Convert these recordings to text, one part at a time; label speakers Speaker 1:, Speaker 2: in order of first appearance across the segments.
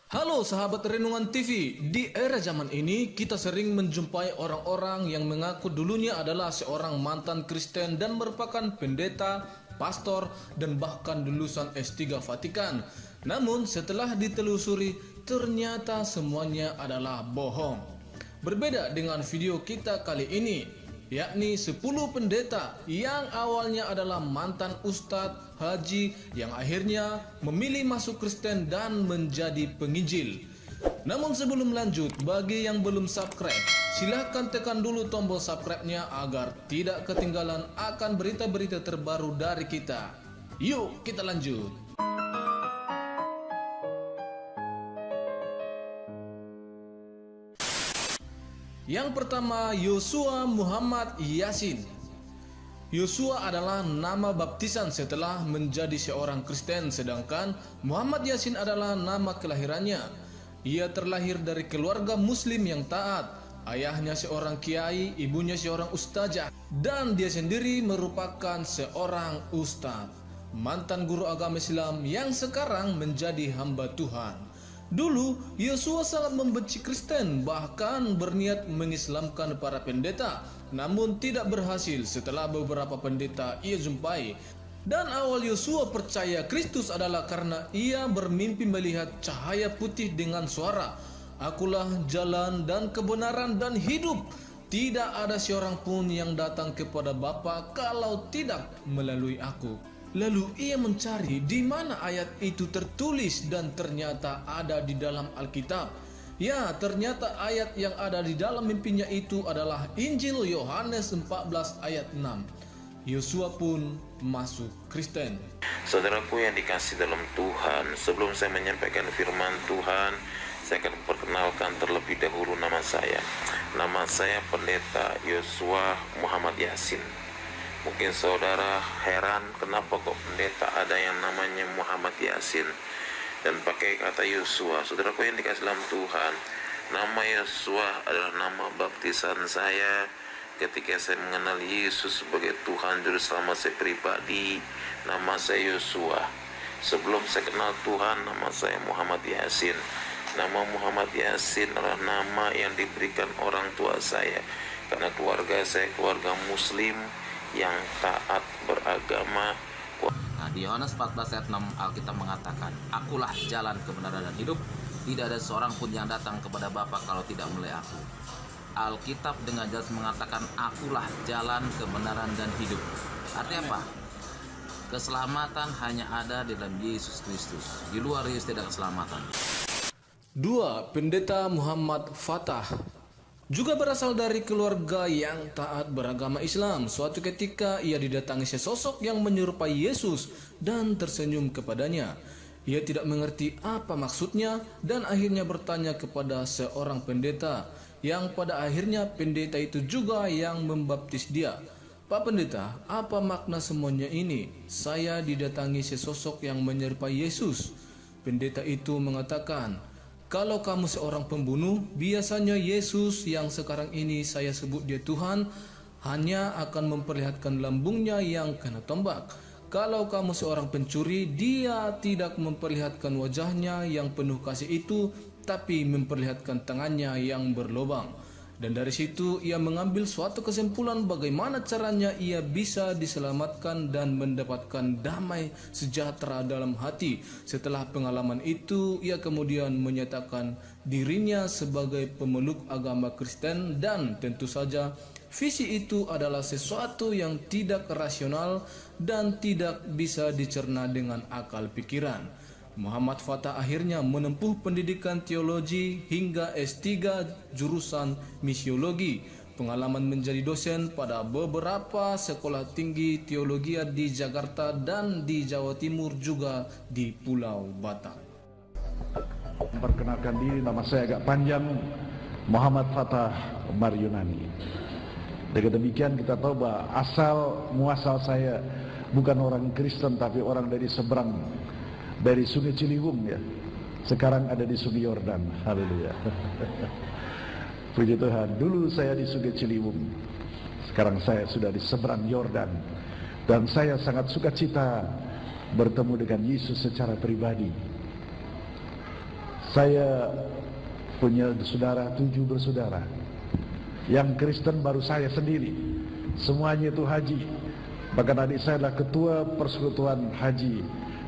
Speaker 1: Halo sahabat Renungan TV, di era zaman ini kita sering menjumpai orang-orang yang mengaku dulunya adalah seorang mantan Kristen dan merupakan pendeta, pastor, dan bahkan lulusan S3 Vatikan. Namun setelah ditelusuri, ternyata semuanya adalah bohong. Berbeda dengan video kita kali ini, yakni 10 pendeta yang awalnya adalah mantan ustadz, haji yang akhirnya memilih masuk Kristen dan menjadi penginjil. Namun sebelum lanjut, bagi yang belum subscribe, silahkan tekan dulu tombol subscribe-nya agar tidak ketinggalan akan berita-berita terbaru dari kita. Yuk kita lanjut. Yang pertama, Yosua Muhammad Yasin. Yosua adalah nama baptisan setelah menjadi seorang Kristen, sedangkan Muhammad Yasin adalah nama kelahirannya. Ia terlahir dari keluarga muslim yang taat. Ayahnya seorang kiai, ibunya seorang ustazah, dan dia sendiri merupakan seorang ustadz, mantan guru agama Islam yang sekarang menjadi hamba Tuhan. Dulu, Yosua sangat membenci Kristen, bahkan berniat mengislamkan para pendeta, namun tidak berhasil setelah beberapa pendeta ia jumpai. Dan awal Yosua percaya Kristus adalah karena ia bermimpi melihat cahaya putih dengan suara, "Akulah jalan dan kebenaran dan hidup. Tidak ada seorang pun yang datang kepada Bapa kalau tidak melalui aku." Lalu ia mencari di mana ayat itu tertulis dan ternyata ada di dalam Alkitab. Ya, ternyata ayat yang ada di dalam mimpinya itu adalah Injil Yohanes 14 ayat 6. Yosua pun masuk Kristen.
Speaker 2: Saudaraku yang dikasih dalam Tuhan, sebelum saya menyampaikan firman Tuhan, saya akan perkenalkan terlebih dahulu nama saya. Nama saya Pendeta Yosua Muhammad Yasin. Mungkin saudara heran kenapa kok pendeta ada yang namanya Muhammad Yasin dan pakai kata Yosua. Saudaraku yang dikasih dalam Tuhan, nama Yosua adalah nama baptisan saya ketika saya mengenal Yesus sebagai Tuhan Juru Selamat saya pribadi. Nama saya Yosua. Sebelum saya kenal Tuhan, nama saya Muhammad Yasin. Nama Muhammad Yasin adalah nama yang diberikan orang tua saya, karena keluarga saya keluarga muslim yang taat beragama.
Speaker 3: Nah, di Yohanes 14 ayat 6 Alkitab mengatakan, "Akulah jalan, kebenaran dan hidup. Tidak ada seorang pun yang datang kepada Bapa kalau tidak melalui aku." Alkitab dengan jelas mengatakan, "Akulah jalan, kebenaran dan hidup." Artinya apa? Keselamatan hanya ada di dalam Yesus Kristus. Di luar Yesus tidak ada keselamatan.
Speaker 1: 2. Pendeta Muhammad Fatah juga berasal dari keluarga yang taat beragama Islam. Suatu ketika ia didatangi sesosok yang menyerupai Yesus dan tersenyum kepadanya. Ia tidak mengerti apa maksudnya dan akhirnya bertanya kepada seorang pendeta, yang pada akhirnya pendeta itu juga yang membaptis dia. "Pak Pendeta, apa makna semuanya ini? Saya didatangi sesosok yang menyerupai Yesus." Pendeta itu mengatakan, "Kalau kamu seorang pembunuh, biasanya Yesus yang sekarang ini saya sebut dia Tuhan, hanya akan memperlihatkan lambungnya yang kena tombak. Kalau kamu seorang pencuri, dia tidak memperlihatkan wajahnya yang penuh kasih itu, tapi memperlihatkan tangannya yang berlubang." Dan dari situ ia mengambil suatu kesimpulan bagaimana caranya ia bisa diselamatkan dan mendapatkan damai sejahtera dalam hati. Setelah pengalaman itu, ia kemudian menyatakan dirinya sebagai pemeluk agama Kristen, dan tentu saja visi itu adalah sesuatu yang tidak rasional dan tidak bisa dicerna dengan akal pikiran. Muhammad Fatah akhirnya menempuh pendidikan teologi hingga S3 jurusan misiologi. Pengalaman menjadi dosen pada beberapa sekolah tinggi teologi di Jakarta dan di Jawa Timur, juga di Pulau Batam.
Speaker 4: Perkenalkan diri, nama saya agak panjang, Muhammad Fatah Maryunani. Dengan demikian kita tahu bahwa asal muasal saya bukan orang Kristen tapi orang dari seberang, dari Sungai Ciliwung ya. Sekarang ada di Sungai Yordan. Haleluya. Puji Tuhan. Dulu saya di Sungai Ciliwung. Sekarang saya sudah di seberang Yordan. Dan saya sangat sukacita bertemu dengan Yesus secara pribadi. Saya punya saudara 7 bersaudara. Yang Kristen baru saya sendiri. Semuanya itu haji. Bahkan adik saya adalah ketua persekutuan haji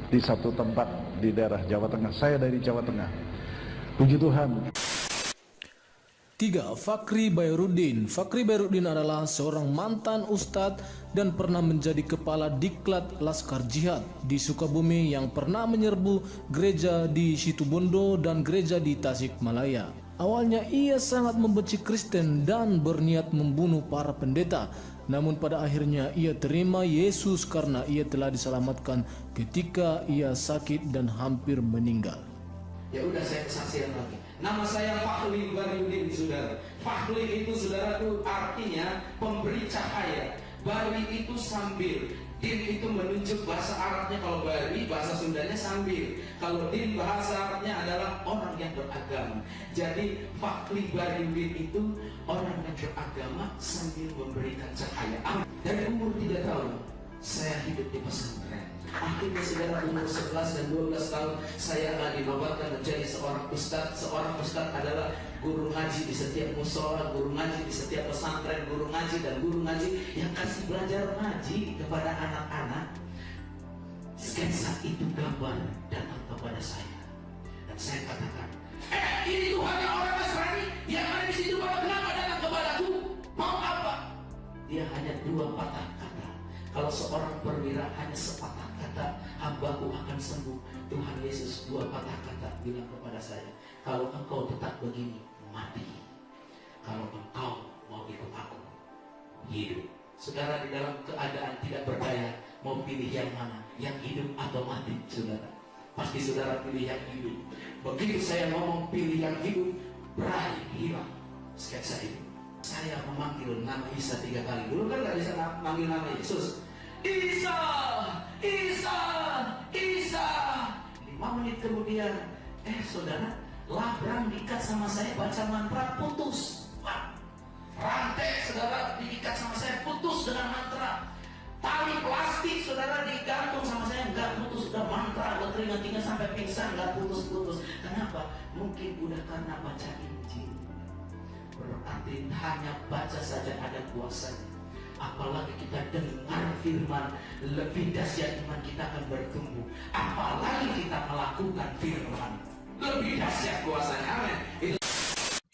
Speaker 4: di satu tempat di daerah Jawa Tengah. Saya dari Jawa Tengah. Puji Tuhan.
Speaker 1: 3. Fakri Bayrudin. Fakri Bayrudin adalah seorang mantan ustadz dan pernah menjadi kepala diklat Laskar Jihad di Sukabumi yang pernah menyerbu gereja di Situbondo dan gereja di Tasikmalaya. Awalnya ia sangat membenci Kristen dan berniat membunuh para pendeta. Namun pada akhirnya ia terima Yesus karena ia telah diselamatkan ketika ia sakit dan hampir meninggal.
Speaker 5: Ya udah, saya kesaksian lagi. Nama saya Fakri Bayrudin, saudara. Fakri itu, saudara, itu artinya pemberi cahaya. Bari itu sambil, din itu menunjuk bahasa Arabnya. Kalau bari bahasa Sundanya sambil, kalau din bahasa Arabnya adalah orang yang beragama. Jadi Fakri Bayrudin itu orang yang beragama sambil memberikan cahaya. Dari umur 3 tahun saya hidup di pesantren. Akhirnya saudara, umur 11 dan 12 tahun saya dinobatkan menjadi seorang ustadz. Seorang ustadz adalah guru ngaji di setiap musola, guru ngaji di setiap pesantren, guru ngaji dan guru ngaji yang kasih belajar ngaji kepada anak-anak. Sketsa itu gambar datang kepada saya dan saya katakan, ini Tuhan orang Nasrani yang ada di situ, kenapa datang kepadaku? Mau apa? Dia hanya 2 patah kata. Kalau seorang perwira hanya sepatah kata, hambaku akan sembuh. Tuhan Yesus 2 patah kata bilang kepada saya, kalau engkau tetap begini, mati. Kalau engkau mau ikut aku, hidup. Saudara, di dalam keadaan tidak berdaya, mau pilih yang mana? Yang hidup atau mati, saudara? Pasti saudara pilih yang hidup. Begitu saya ngomong pilih yang hidup, berakhir hilang sketsa itu. Saya memanggil nama Isa 3 kali. Dulu kan gak bisa manggil nama Yesus. Isa, Isa, Isa. 5 menit kemudian, saudara, labram diikat sama saya, baca mantra, putus. Rantai, saudara, diikat sama saya, putus dengan mantra. Tali plastik, saudara, digantung sama saya, nggak putus. Udah mantra, udah teringat-ingat sampai pingsan, nggak putus-putus. Kenapa? Mungkin udah karena baca Injil. Berarti hanya baca saja ada kuasanya. Apalagi kita dengar firman, lebih dahsyat iman kita akan bertumbuh. Apalagi kita melakukan firman, lebih dahsyat kuasanya. Amin.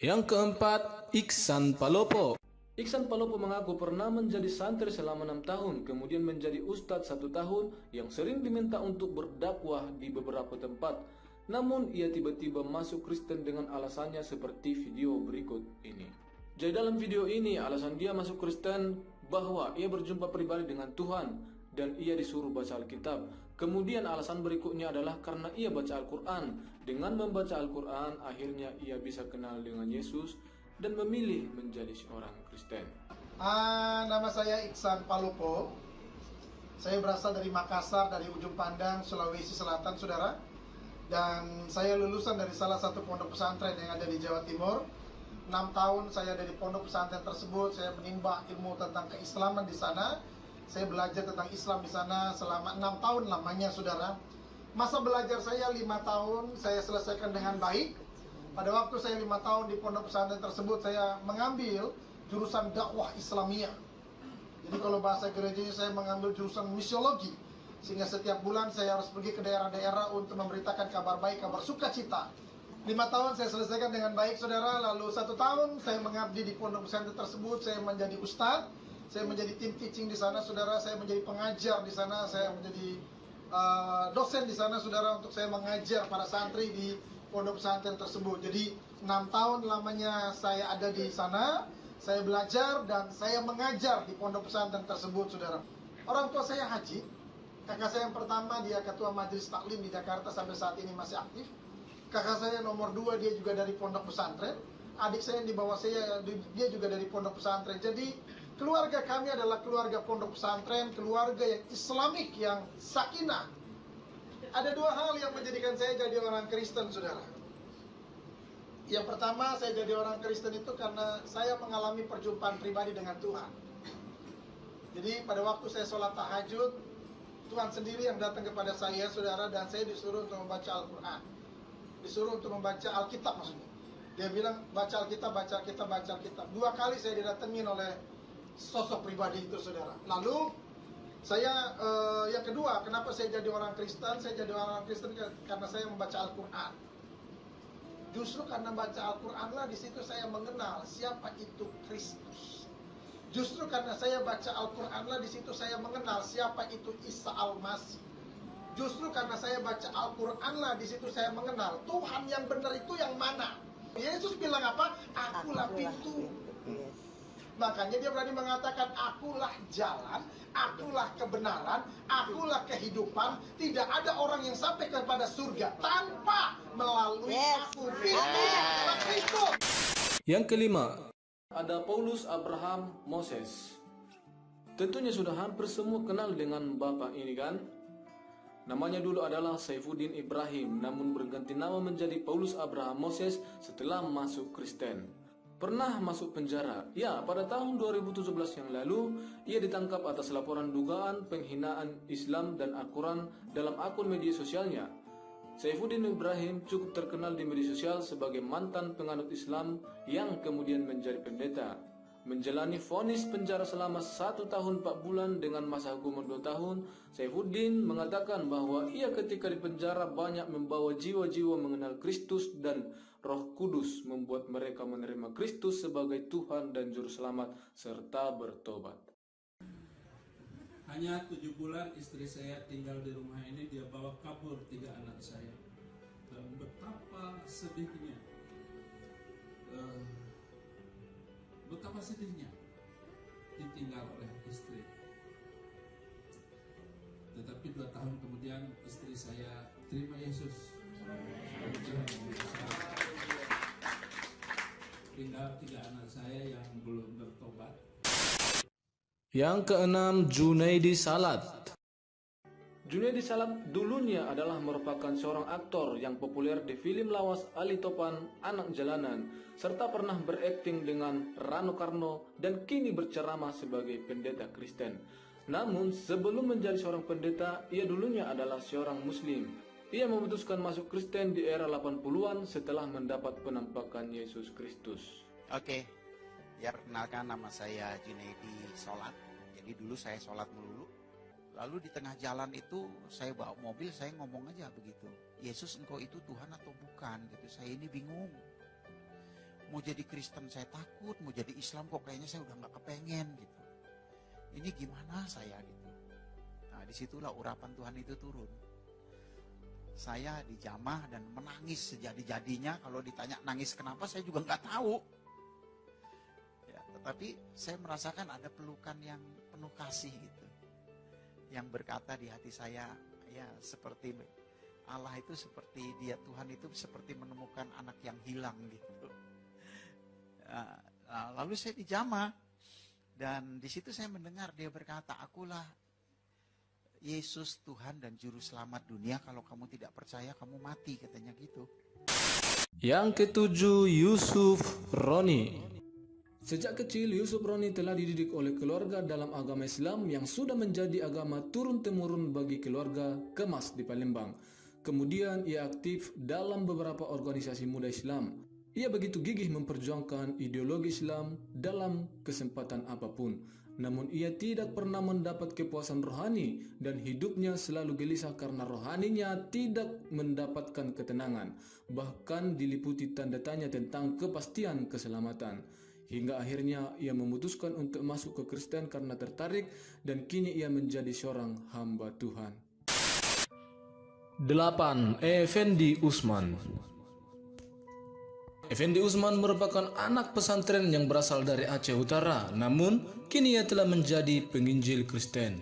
Speaker 1: Yang keempat, Iksan Palopo. Iksan Palopo mengaku pernah menjadi santri selama 6 tahun, kemudian menjadi ustadz 1 tahun yang sering diminta untuk berdakwah di beberapa tempat. Namun ia tiba-tiba masuk Kristen dengan alasannya seperti video berikut ini. Jadi dalam video ini alasan dia masuk Kristen bahwa ia berjumpa pribadi dengan Tuhan dan ia disuruh baca Alkitab. Kemudian alasan berikutnya adalah karena ia baca Al-Quran. Dengan membaca Al-Quran akhirnya ia bisa kenal dengan Yesus dan memilih menjadi seorang Kristen.
Speaker 6: Nama saya Iksan Palopo. Saya berasal dari Makassar, dari ujung pandang Sulawesi Selatan, saudara. Dan saya lulusan dari salah satu pondok pesantren yang ada di Jawa Timur. 6 tahun saya dari pondok pesantren tersebut. Saya menimba ilmu tentang keislaman di sana. Saya belajar tentang Islam di sana selama 6 tahun lamanya, saudara. Masa belajar saya 5 tahun saya selesaikan dengan baik. Pada waktu saya 5 tahun di pondok pesantren tersebut, saya mengambil jurusan dakwah Islamiyah. Jadi kalau bahasa gerejanya saya mengambil jurusan misiologi. Sehingga setiap bulan saya harus pergi ke daerah-daerah untuk memberitakan kabar baik, kabar sukacita. 5 tahun saya selesaikan dengan baik, saudara. Lalu 1 tahun saya mengabdi di pondok pesantren tersebut. Saya menjadi ustadz, saya menjadi tim teaching di sana, saudara. Saya menjadi pengajar di sana, saya menjadi dosen di sana, saudara, untuk saya mengajar para santri di pondok pesantren tersebut. Jadi 6 tahun lamanya saya ada di sana. Saya belajar dan saya mengajar di pondok pesantren tersebut, saudara. Orang tua saya haji. Kakak saya yang pertama, dia ketua majelis taklim di Jakarta, sampai saat ini masih aktif. Kakak saya nomor 2, dia juga dari pondok pesantren. Adik saya yang di bawah saya, dia juga dari pondok pesantren. Jadi keluarga kami adalah keluarga pondok pesantren, keluarga yang Islamik, yang sakinah. Ada 2 hal yang menjadikan saya jadi orang Kristen, saudara. Yang pertama, saya jadi orang Kristen itu karena saya mengalami perjumpaan pribadi dengan Tuhan. Jadi pada waktu saya sholat tahajud, Tuhan sendiri yang datang kepada saya, saudara, dan saya disuruh untuk membaca Al-Quran. disuruh untuk membaca Alkitab maksudnya. Dia bilang baca Alkitab, baca Alkitab, baca Alkitab. 2 kali saya didatengin oleh sosok pribadi itu, saudara. Lalu saya yang kedua, kenapa saya jadi orang Kristen? Saya jadi orang Kristen karena saya membaca Al-Quran. Justru karena baca Al-Quran lah di situ saya mengenal siapa itu Kristus. Justru karena saya baca Al-Quran lah di situ saya mengenal siapa itu Isa Al-Masih. Justru karena saya baca Al-Quran lah di situ saya mengenal Tuhan yang benar itu yang mana. Yesus bilang apa? Akulah pintu. Makanya dia berani mengatakan akulah jalan, akulah kebenaran, akulah kehidupan. Tidak ada orang yang sampai kepada surga tanpa melalui aku. Pintu adalah Kristus.
Speaker 1: Yang kelima, ada Paulus, Abraham, Moses. Tentunya sudah hampir semua kenal dengan bapak ini kan? Namanya dulu adalah Saifuddin Ibrahim, namun berganti nama menjadi Paulus Abraham Moses setelah masuk Kristen. Pernah masuk penjara. Ya, pada tahun 2017 yang lalu, ia ditangkap atas laporan dugaan penghinaan Islam dan Al-Quran dalam akun media sosialnya. Saifuddin Ibrahim cukup terkenal di media sosial sebagai mantan penganut Islam yang kemudian menjadi pendeta. Menjalani vonis penjara selama 1 tahun 4 bulan dengan masa hukuman 2 tahun, Saifuddin mengatakan bahwa ia ketika di penjara banyak membawa jiwa-jiwa mengenal Kristus dan Roh Kudus membuat mereka menerima Kristus sebagai Tuhan dan Juru Selamat serta bertobat.
Speaker 7: Hanya 7 bulan istri saya tinggal di rumah ini, dia bawa kabur 3 anak saya. Dan betapa sedihnya. Betapa sedihnya ditinggal oleh istri. Tetapi 2 tahun kemudian istri saya terima Yesus. Tinggal 3 anak saya yang belum bertobat.
Speaker 1: Yang keenam, Junaidi Salat. Junaidi Salat dulunya adalah merupakan seorang aktor yang populer di film lawas Ali Topan, Anak Jalanan, serta pernah berakting dengan Rano Karno dan kini berceramah sebagai pendeta Kristen. Namun sebelum menjadi seorang pendeta, ia dulunya adalah seorang Muslim. Ia memutuskan masuk Kristen di era 80-an setelah mendapat penampakan Yesus Kristus.
Speaker 8: Oke, ya perkenalkan nama saya Junaidi Salat. Jadi dulu saya sholat melulu. Lalu di tengah jalan itu saya bawa mobil, saya ngomong aja begitu. Yesus, engkau itu Tuhan atau bukan? Gitu. Saya ini bingung. Mau jadi Kristen saya takut, mau jadi Islam kok kayaknya saya udah gak kepengen gitu. Ini gimana saya gitu. Nah disitulah urapan Tuhan itu turun. Saya dijamah dan menangis sejadi-jadinya. Kalau ditanya nangis kenapa saya juga gak tahu. Ya, tetapi saya merasakan ada pelukan yang penuh kasih gitu. Yang berkata di hati saya, ya seperti Allah itu seperti dia, Tuhan itu seperti menemukan anak yang hilang gitu. Lalu saya dijamah dan di situ saya mendengar dia berkata, akulah Yesus Tuhan dan Juru Selamat dunia, kalau kamu tidak percaya kamu mati, katanya gitu.
Speaker 1: Yang ketujuh, Yusuf Roni. Sejak kecil, Yusuf Roni telah dididik oleh keluarga dalam agama Islam yang sudah menjadi agama turun-temurun bagi keluarga Kemas di Palembang. Kemudian ia aktif dalam beberapa organisasi muda Islam. Ia begitu gigih memperjuangkan ideologi Islam dalam kesempatan apapun. Namun ia tidak pernah mendapat kepuasan rohani dan hidupnya selalu gelisah karena rohaninya tidak mendapatkan ketenangan. Bahkan diliputi tanda tanya tentang kepastian keselamatan. Hingga akhirnya ia memutuskan untuk masuk ke Kristen karena tertarik dan kini ia menjadi seorang hamba Tuhan. 8. Effendi Usman. Effendi Usman merupakan anak pesantren yang berasal dari Aceh Utara, namun kini ia telah menjadi penginjil Kristen.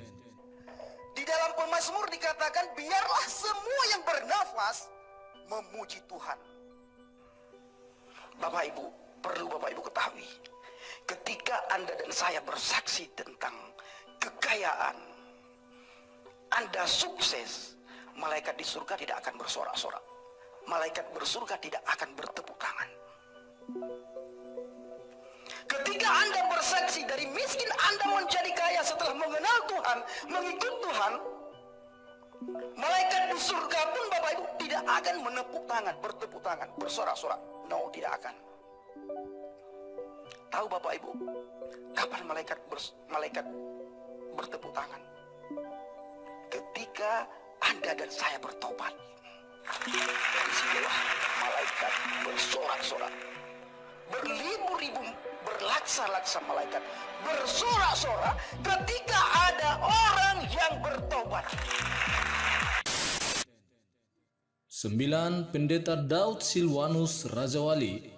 Speaker 9: Di dalam pemazmur dikatakan, biarlah semua yang bernafas memuji Tuhan. Bapak Ibu, perlu Bapak Ibu ketahui, ketika Anda dan saya bersaksi tentang kekayaan, Anda sukses, malaikat di surga tidak akan bersorak-sorak. Malaikat bersurga tidak akan bertepuk tangan. Ketika Anda bersaksi dari miskin Anda menjadi kaya setelah mengenal Tuhan, mengikut Tuhan, Malaikat di surga pun Bapak Ibu tidak akan menepuk tangan, bertepuk tangan, bersorak-sorak. No, tidak akan. Tahu Bapak Ibu, kapan malaikat bertepuk tangan? Ketika Anda dan saya bertobat. Disinilah malaikat bersorak-sorak. Berlibu-ribu, berlaksa-laksa malaikat bersorak-sorak ketika ada orang yang bertobat.
Speaker 1: 9. Pendeta Daud Silwanus Rajawali.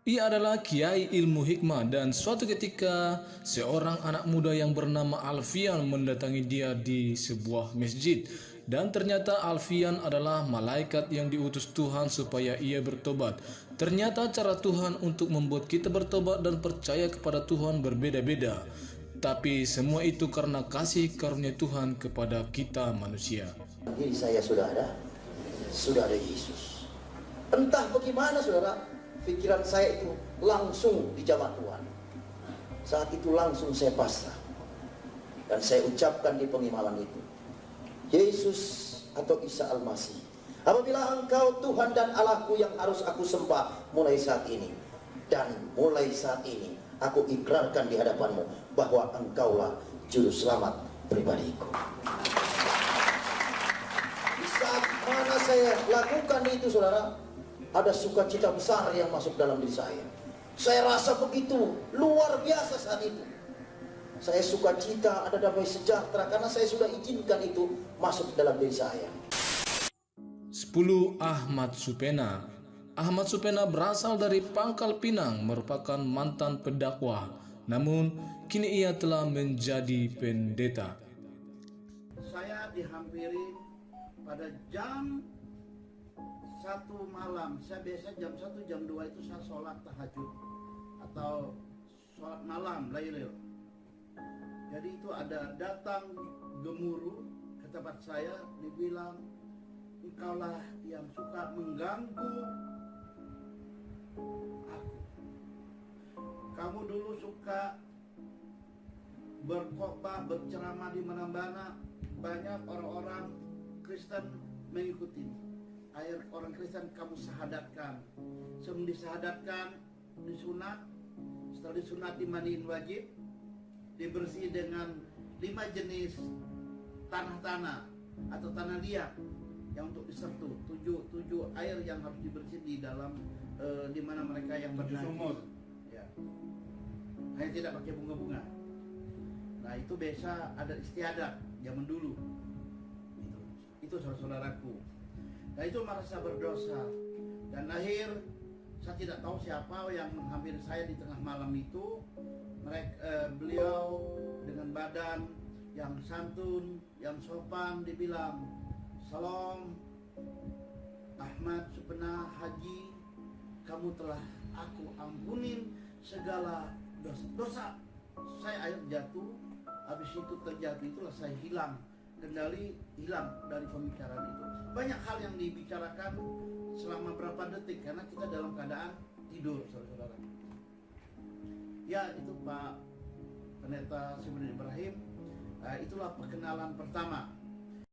Speaker 1: Ia adalah kiai ilmu hikmah dan suatu ketika seorang anak muda yang bernama Alfian mendatangi dia di sebuah masjid. Dan ternyata Alfian adalah malaikat yang diutus Tuhan supaya ia bertobat. Ternyata cara Tuhan untuk membuat kita bertobat dan percaya kepada Tuhan berbeda-beda. Tapi semua itu karena kasih karunia Tuhan kepada kita manusia.
Speaker 10: Diri saya sudah ada Yesus. Entah bagaimana saudara, pikiran saya itu langsung dijamah Tuhan. Saat itu langsung saya pasrah. Dan saya ucapkan di pengimaman itu, Yesus atau Isa Al-Masih, apabila Engkau Tuhan dan Allahku yang harus aku sembah mulai saat ini, dan mulai saat ini aku ikrarkan di hadapanmu bahwa Engkaulah juru selamat pribadiku. Di saat mana saya lakukan itu saudara, ada sukacita besar yang masuk dalam diri saya. Saya rasa begitu luar biasa saat itu. Saya sukacita, ada damai sejahtera karena saya sudah izinkan itu masuk dalam diri saya.
Speaker 1: 10. Ahmad Supena. Ahmad Supena berasal dari Pangkal Pinang, merupakan mantan pendakwah. Namun kini ia telah menjadi pendeta.
Speaker 11: Saya dihampiri pada jam 1 malam. Saya biasa jam 1, jam 2 itu saya sholat tahajud atau sholat malam, lailil. Jadi itu ada datang gemuruh ke tempat saya, dibilang, engkaulah yang suka mengganggu aku. Kamu dulu suka berkhotbah, berceramah di mana-mana, banyak orang-orang Kristen mengikuti. Akhir orang Kristen kamu sahadatkan. Sebelum disahadatkan, disunat, setelah disunat dimandiin wajib, dibersih dengan 5 jenis tanah-tanah atau tanah liat yang untuk disertu, 7 air yang harus dibersih di dalam di mana mereka yang bernajis, ya. Hanya tidak pakai bunga-bunga. Nah itu biasa ada istiadat zaman dulu. Itu saudara-saudaraku. Nah itu merasa berdosa dan akhir saya tidak tahu siapa yang menghampiri saya di tengah malam itu. Beliau dengan badan yang santun, yang sopan dibilang, Salam Ahmad Supena Haji, kamu telah aku ampunin segala dosa. Saya air jatuh, habis itu terjatuh, itulah saya hilang kendali, hilang dari pembicaraan itu. Banyak hal yang dibicarakan selama berapa detik karena kita dalam keadaan tidur, saudara-saudara. Ya itu Pak Pendeta Simon Ibrahim, itulah perkenalan pertama.